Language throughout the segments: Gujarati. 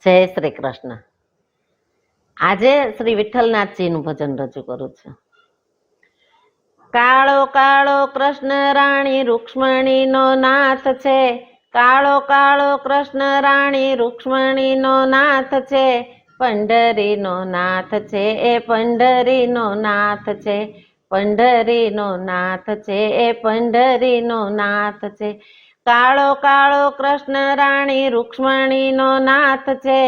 જય શ્રી કૃષ્ણ. આજે શ્રી વિઠ્ઠલનાથજીનું ભજન રજૂ કરું છું. કાળો કાળો કૃષ્ણ રાણી રૂક્ષ્મણીનો નાથ છે. કાળો કાળો કૃષ્ણ રાણી રૂક્ષ્મણીનો નાથ છે. પંઢરીનો નાથ છે, એ પંઢરીનો નાથ છે. પંઢરીનો નાથ છે, એ પંઢરીનો નાથ છે. કાળો કાળો કૃષ્ણ રાણી રૂક્ષ્મણીનો નાથ છે.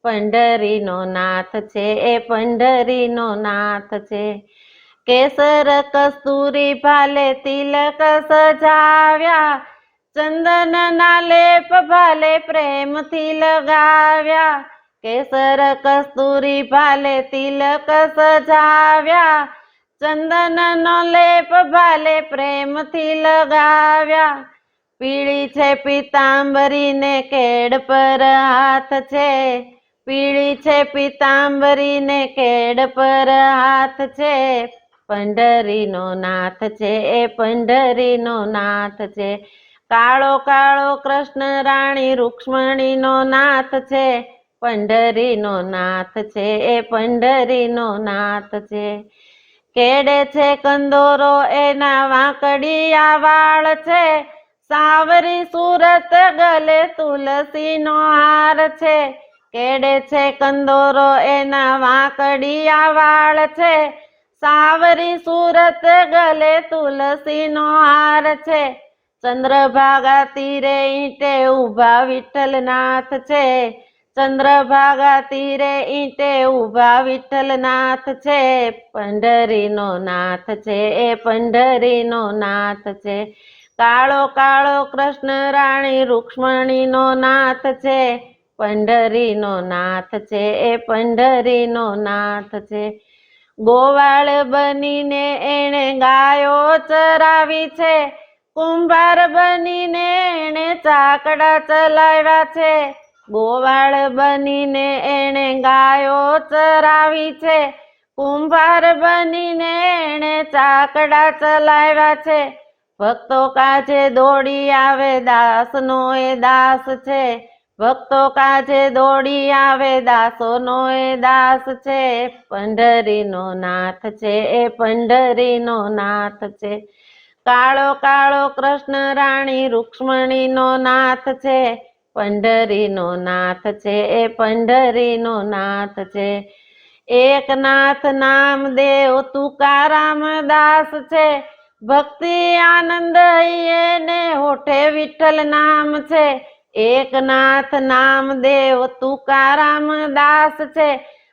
પંઢરીનો નાથ છે, એ પંઢરીનો નાથ છે. કેસર કસ્તુરી ભાલે તિલક સજાવ્યા, ચંદન ના લેપ ભાલે પ્રેમથી લગાવ્યા. કેસર કસ્તુરી ભાલે તિલક સજાવ્યા, ચંદન નો લેપ ભાલે પ્રેમથી લગાવ્યા. પીળી છે પીતાંબરી ને કેડ પર હાથ છે. પીળી છે પીતાંબરી ને કેડ પર હાથ છે. પંઢરીનો નાથ છે, એ પંઢરીનો નાથ છે. કાળો કાળો કૃષ્ણ રાણી રૂક્ષ્મણીનો નાથ છે. પંઢરીનો નાથ છે, એ પંઢરીનો નાથ છે. કેડે છે કંદોરો એના વાંકડિયા વાળ છે. સાવરી સુરત ગલે તુલસીનો હાર છે. કેડે છે કંદોરો એના વાંકડિયા વાળ છે. સાવરી સુરત ગલે તુલસીનો હાર છે. ચંદ્રભાગા તીરે ઈંટે ઊભા વિઠ્ઠલનાથ છે. ચંદ્રભાગા તીરે ઈંટે ઊભા વિઠ્ઠલનાથ છે. પંઢરીનો નાથ છે, એ પંઢરીનો નાથ છે. કાળો કાળો કૃષ્ણ રાણી રૂક્ષ્મણીનો નાથ છે. પંઢરીનો નાથ છે, એ પંઢરીનો નાથ છે. ગોવાળ બનીને એણે ગાયો ચરાવી છે. કુંભાર બનીને એણે ચાકડા ચલાવ્યા છે. ગોવાળ બનીને એણે ગાયો ચરાવી છે. કુંભાર બનીને એણે ચાકડા ચલાવ્યા છે. ભક્તો કાજે દોડી આવે દાસનો એ દાસ છે. ભક્તો કાજે દોડી આવે દાસોનો એ દાસ છે. પંઢરીનો નાથ છે, એ પંઢરીનો નાથ છે. કાળો કાળો કૃષ્ણ રાણી રૂક્ષ્મણીનો નાથ છે. પંઢરીનો નાથ છે, એ પંઢરીનો નાથ છે. એક નાથ નામદેવ તુકારામ દાસ છે. ભક્તિ આનંદ એને હોઠે વિઠ્ઠલ નામ છે. એક નાથ નામદેવ તુકારામ દાસ છે.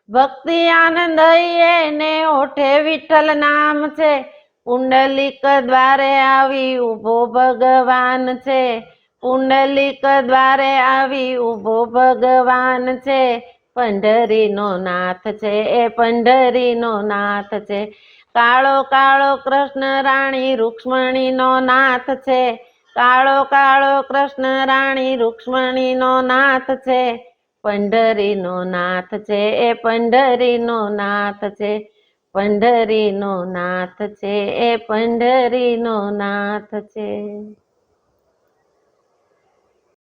ભક્તિ આનંદ એને હોઠે વિઠ્ઠલ નામ છે. પુંડલિક દ્વારે આવી ઊભો ભગવાન છે. પુંડલિક દ્વારે આવી ઊભો ભગવાન છે. પંઢરીનો નાથ છે, એ પંઢરીનો નાથ છે. કાળો કાળો કૃષ્ણ રાણી રૂક્ષ્મણીનો નાથ છે. કાળો કાળો કૃષ્ણ રાણી રૂક્ષ્મણીનો નાથ છે. પંઢરીનો નાથ છે, એ પંઢરીનો નાથ છે. પંઢરીનો નાથ છે, એ પંઢરીનો નાથ છે.